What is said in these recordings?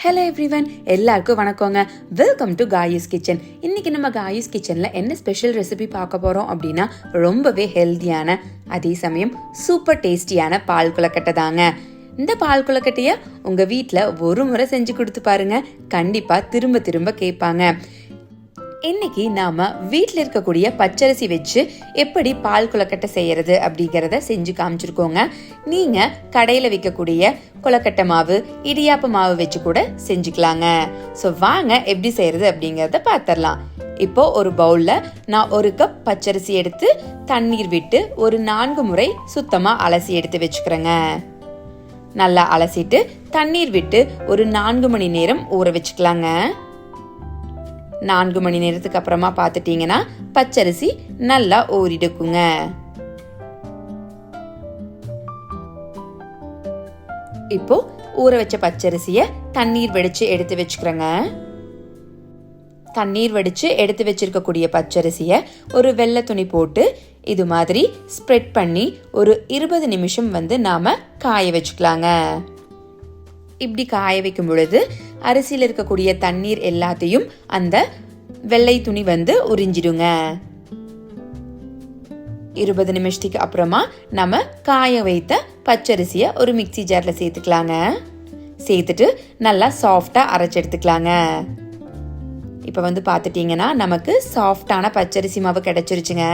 Hello everyone, எல்லாருக்கும் வணக்கங்க. Welcome to Kayu's kitchen. இன்னைக்கு நம்ம காயூஸ் கிச்சன்ல என்ன ஸ்பெஷல் ரெசிபி பார்க்க போறோம் அப்படின்னா, ரொம்பவே ஹெல்த்தியான அதே சமயம் சூப்பர் டேஸ்டியான பால் கொழுக்கட்டை தாங்க. இந்த பால் கொழுக்கட்டைய உங்க வீட்டில் ஒரு முறை செஞ்சு கொடுத்து பாருங்க, கண்டிப்பா திரும்ப திரும்ப கேட்பாங்க. இன்னைக்கு நாம வீட்டில் இருக்கக்கூடிய பச்சரிசி வச்சு எப்படி பால் கொழுக்கட்டை செய்யறது அப்படிங்கிறத செஞ்சு காமிச்சிருக்கோங்க. நீங்க கடையில விற்கக்கூடிய கொழுக்கட்டை மாவு, இடியாப்ப மாவு வச்சு கூட செஞ்சுக்கலாங்க. ஸோ வாங்க எப்படி செய்யறது அப்படிங்கிறத பார்த்துடலாம். இப்போ ஒரு பவுல்ல நான் 1 கப் பச்சரிசி எடுத்து தண்ணீர் விட்டு ஒரு 4 முறை சுத்தமா அலசி எடுத்து வச்சுக்கிறேங்க. நல்லா அலசிட்டு தண்ணீர் விட்டு ஒரு 4 மணி நேரம் ஊற வச்சுக்கலாங்க. 4 மணி நேரத்துக்கு அப்புறமா பார்த்துட்டீங்கன்னா பச்சரிசி நல்லா ஊறிடுக்குங்க. இப்போ ஊற வச்ச பச்சரிசிய தண்ணீர் வடிச்சு எடுத்து வச்சுக்கிறேங்க. தண்ணீர் வடிச்சு எடுத்து வச்சிருக்கக்கூடிய பச்சரிசிய ஒரு வெள்ளை துணி போட்டு இது மாதிரி ஸ்ப்ரெட் பண்ணி ஒரு 20 நிமிஷம் நாம காய வச்சுக்கலாங்க. இப்படி காய வைக்கும் பொழுது அரிசியில் இருக்கக்கூடிய தண்ணீர் எல்லாத்தையும் அந்த வெள்ளை துணி உறிஞ்சிடுங்க. 20 நிமிஷத்துக்கு அப்புறமா நம்ம காய வைத்த பச்சரிசிய ஒரு மிக்ஸி ஜார்ல சேர்த்துக்கலாங்க. சேர்த்துட்டு நல்லா சாஃப்டா அரைச்சு எடுத்துக்கலாங்க. இப்ப பாத்துட்டீங்கன்னா நமக்கு சாஃப்டான பச்சரிசி மாவு கிடைச்சிருச்சுங்க.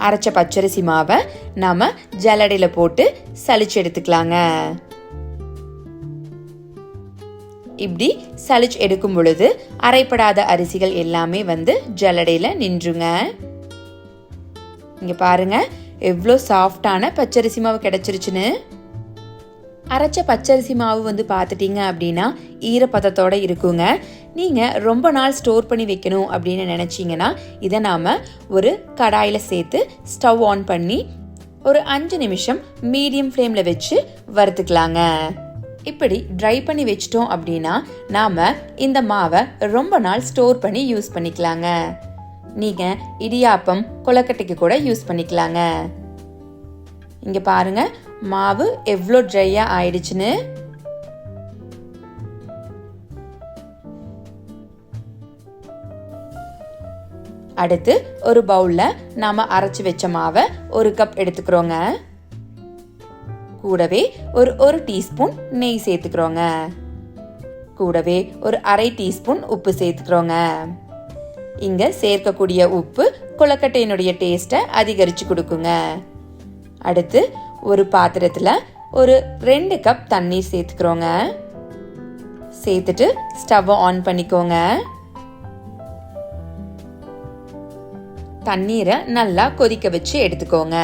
அரைச்ச பச்சரிசி மாவை நாம ஜல்லடையில போட்டு சலிச்சு எடுத்துக்கலாங்க. இப்படி சலிச்சு எடுக்கும் பொழுது அரைப்படாத அரிசிகள் எல்லாமே ஜல்லடையில நின்றுங்க. இங்க பாருங்க எவ்வளோ சாஃப்டான பச்சரிசி மாவு கிடைச்சிருச்சுன்னு. அரைச்ச பச்சரிசி மாவு பார்த்துட்டீங்க அப்படின்னா ஈரப்பதத்தோட இருக்குங்க. நீங்க ரொம்ப நாள் ஸ்டோர் பண்ணி வைக்கணும் அப்படின்னு நினைச்சீங்கன்னா இதை நாம ஒரு கடாயில சேர்த்து ஸ்டவ் ஆன் பண்ணி ஒரு 5 நிமிஷம் மீடியம் ஃப்ளேம்ல வச்சு வறுத்துக்கலாங்க. இப்படி ட்ரை பண்ணி வச்சிட்டோம் அப்படின்னா நாம இந்த மாவை ரொம்ப நாள் ஸ்டோர் பண்ணி யூஸ் பண்ணிக்கலாங்க. நீங்க இடியாப்பம், கொழுக்கட்டைக்கு கூட யூஸ் பண்ணிக்கலாங்க. இங்க பாருங்க மாவு எவ்வளோ ட்ரையா ஆயிடுச்சுன்னு. அடுத்து ஒரு பவுல்ல நாம அரைச்சு வச்ச மாவை 1 கப் எடுத்துக்கிறோங்க. கூடவே ஒரு டீஸ்பூன் நெய் சேர்த்துக்கிறோங்க. கூடவே ஒரு 1/2 டீஸ்பூன் உப்பு சேர்த்துக்கிறோங்க. இங்க சேர்க்கக்கூடிய உப்பு கொழுக்கட்டையினுடைய டேஸ்ட்டை அதிகரிச்சு கொடுக்குங்க. அடுத்து ஒரு பாத்திரத்துல ஒரு 2 கப் தண்ணீர் சேர்த்துக்கிறோங்க. சேர்த்துட்டு ஸ்டவ் ஆன் பண்ணிக்கோங்க. தண்ணீரை நல்லா கொதிக்க வச்சு எடுத்துக்கோங்க.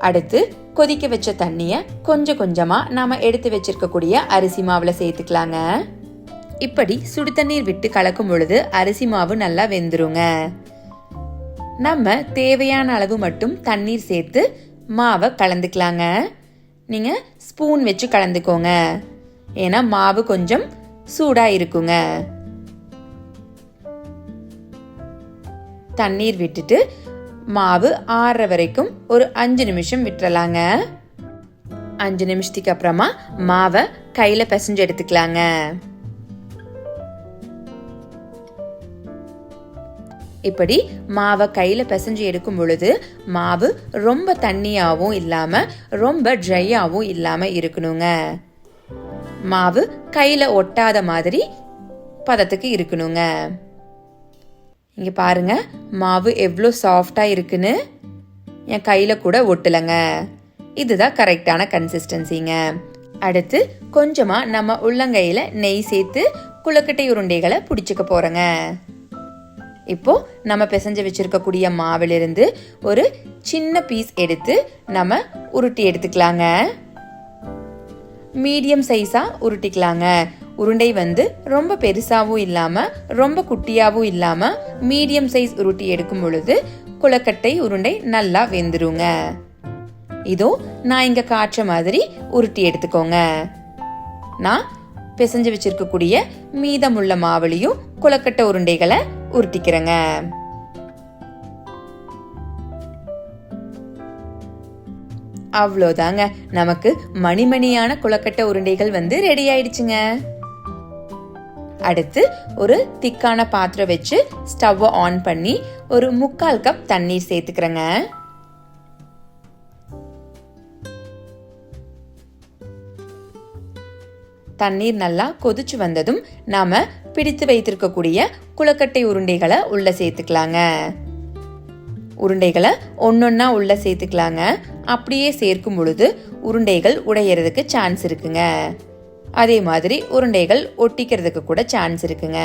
அடுத்து கொதிக்க வச்ச தண்ணிய கொஞ்சம் கொஞ்சமா நாம எடுத்து வச்சிருக்கக்கூடிய அரிசி மாவுல சேர்த்துக்கலாங்க. இப்படி சுடு தண்ணீர் விட்டு கலக்கும் பொழுது அரிசி மாவு நல்லா வெந்துருங்க. நம்ம தேவையான அளவு மட்டும் தண்ணீர் சேர்த்து மாவை கலந்துக்கலாங்க. நீங்க ஸ்பூன் வச்சு கலந்துக்கோங்க, ஏன்னா மாவு கொஞ்சம் சூடா இருக்குங்க. தண்ணீர் விட்டுட்டு மாவு ஆறுற வரைக்கும் ஒரு 5 நிமிஷம் விட்டுறலாங்க. 5 நிமிஷத்துக்கு அப்புறமா மாவை கையில பிசைஞ்சு எடுத்துக்கலாங்க. இப்படி மாவை கையில பிசைஞ்சு எடுக்கும் பொழுது மாவு ரொம்ப தண்ணியாவும் இல்லாம ரொம்ப ட்ரையாவும் இல்லாம இருக்கணுங்க. மாவு கையில ஒட்டாத மாதிரி பதத்துக்கு இருக்கணுங்க. இங்க பாருங்க மாவு எவ்வளோ சாஃப்டா இருக்குன்னு. என் கையில கூட ஒட்டலைங்க. இதுதான் கரெக்டான கன்சிஸ்டன்சிங்க. அடுத்து கொஞ்சமா நம்ம உள்ளங்கையில நெய் சேர்த்து கொழுக்கட்டை உருண்டைகளை பிடிச்சுக்க போறோங்க. இப்போ நம்ம பிசைஞ்சு வச்சிருக்கக்கூடிய மாவிலிருந்து ஒரு சின்ன பீஸ் எடுத்து நம்ம உருட்டி எடுத்துக்கலாங்க. மீடியம் சைஸா உருட்டிக்கலாங்க. உருண்டை ரொம்ப பெருசாவும் இல்லாம ரொம்ப குட்டியாவும் இல்லாம மீடியம் சைஸ் உருட்டி எடுக்கும் பொழுது கொழுக்கட்டை உருண்டை நல்லா வெந்துருங்க. இதோ நான் இங்க காட்டுற மாதிரி உருட்டி எடுத்துக்கோங்க. நான் பிசைஞ்சு வச்சிருக்கக்கூடிய மீதமுள்ள மாவுலையும் கொழுக்கட்டை உருண்டைகளை உருட்டிக்கிறேங்க. அவ்வளோதாங்க, நமக்கு மணிமணியான கொழுக்கட்டை உருண்டைகள் வந்து ரெடி ஆயிடுச்சுங்க. அடுத்து ஒரு திக்கான பாத்திரம் வச்சு ஸ்டவ் ஆன் பண்ணி ஒரு 3/4 கப் தண்ணீர் சேர்த்துக்கிறேங்க. தண்ணீர் நல்லா கொதிச்சு வந்ததும் நாம பிடித்து வைத்திருக்கக்கூடிய கொழுக்கட்டை உருண்டைகளை உள்ள சேர்த்துக்கலாங்க. உருண்டைகளை ஒன்னொன்னா உள்ள சேர்த்துக்கலாங்க. அப்படியே சேர்க்கும் பொழுது உருண்டைகள் உடையறதுக்கு சான்ஸ் இருக்குங்க. அதே மாதிரி உருண்டைகள் ஒட்டிக்கிறதுக்கு கூட சான்ஸ் இருக்குங்க.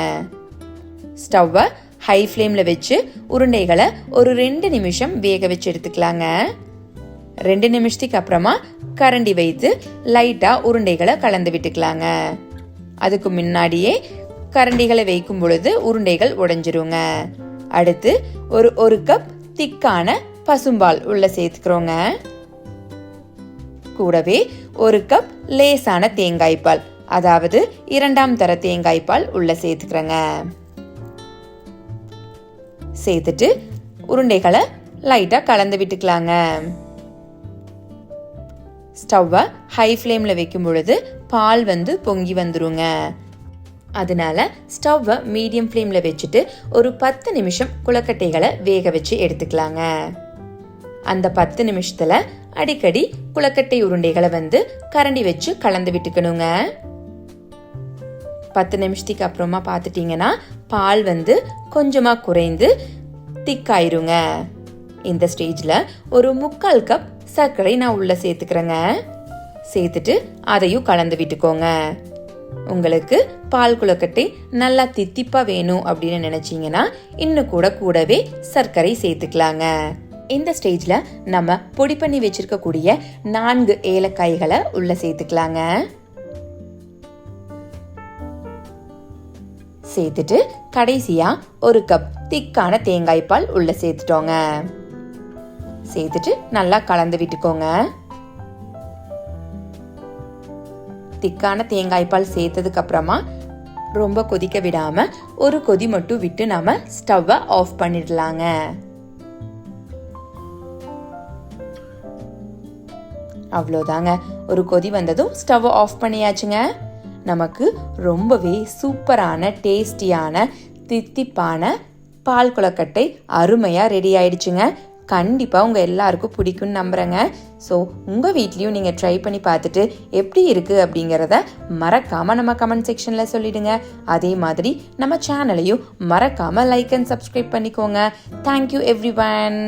ஸ்டவ்வை ஹை ஃப்ளேம்ல வச்சு உருண்டைகளை ஒரு 2 நிமிஷம் வேக வச்சு எடுத்துக்கலாங்க. 2 நிமிஷத்துக்கு அப்புறமா கரண்டி வைத்து லைட்டா உருண்டைகளை கலந்து விட்டுக்கலாங்க. அதுக்கு முன்னாடியே கரண்டிகளை வைக்கும் பொழுது உருண்டைகள் உடைஞ்சிருங்க. அடுத்து ஒரு கப் திக்கான பசும்பால் உள்ள சேர்த்துக்கிறோங்க. கூடவே 1 கப் லேசான தேங்காய் பால், அதாவது 2ஆம் தர தேங்காய் பால் உள்ள சேர்த்துக்கிறேங்க. சேர்த்துட்டு உருண்டைகளை லைட்டா கலந்து விட்டுக்கலாங்க. ஸ்டவ்வை ஹை ஃப்ளேம்ல வைக்கும் பொழுது பால் வந்து பொங்கி வந்துருங்க. அதனால ஸ்டவ்வை மீடியம் ஃப்ளேம்ல வச்சுட்டு ஒரு 10 நிமிஷம் கொழுக்கட்டைகளை வேக வச்சு எடுத்துக்கலாங்க. அந்த 10 நிமிஷத்துல அடிக்கடி கொழுக்கட்டை உருண்டைகளை வந்து கரண்டி வச்சு கலந்து விட்டுக்கணுங்க. 10 நிமிஷத்துக்கு அப்புறமா பார்த்துட்டீங்கன்னா பால் வந்து கொஞ்சமா குறைந்து திக்காயிருங்க. இந்த ஸ்டேஜ்ல ஒரு 3/4 கப் சர்க்கரை நான் உள்ள சேர்த்துக்கிறேங்க. சேர்த்துட்டு அதையும் கலந்து விட்டுக்கோங்க. உங்களுக்கு பால் கொழுக்கட்டை நல்லா தித்திப்பா வேணும் அப்படின்னு நினைச்சீங்கன்னா இன்னும் கூடவே சர்க்கரை சேர்த்துக்கலாங்க. இந்த ஸ்டேஜ்ல நம்ம பொடி பண்ணி வச்சிருக்கக்கூடிய 4 ஏலக்காய்களை உள்ள சேர்த்துக்கலாங்க. சேர்த்துட்டு கடைசியா 1 கப் திக்கான தேங்காய் பால் உள்ள சேர்த்துட்டோங்க. சேர்த்துட்டு நல்லா கலந்து விட்டுக்கோங்க. திக்கான தேங்காய் பால் சேர்த்ததுக்கு அப்புறமா ரொம்ப கொதிக்க விடாம ஒரு கொதி மட்டும் விட்டு நாம ஸ்டவ்வை ஆஃப் பண்ணிடலாங்க. அவ்வளோதாங்க, ஒரு கொதி வந்ததும் ஸ்டவ்வை ஆஃப் பண்ணியாச்சுங்க. நமக்கு ரொம்பவே சூப்பரான டேஸ்டியான தித்திப்பான பால் கொழுக்கட்டை அருமையா ரெடி ஆயிடுச்சுங்க. கண்டிப்பாக உங்கள் எல்லாருக்கும் பிடிக்கும்னு நம்புகிறேங்க. ஸோ உங்கள் வீட்லேயும் நீங்கள் ட்ரை பண்ணி பார்த்துட்டு எப்படி இருக்குது அப்படிங்கிறத மறக்காமல் நம்ம கமெண்ட் செக்ஷனில் சொல்லிடுங்க. அதே மாதிரி நம்ம சேனலையும் மறக்காமல் லைக் அண்ட் சப்ஸ்கிரைப் பண்ணிக்கோங்க. Thank you everyone.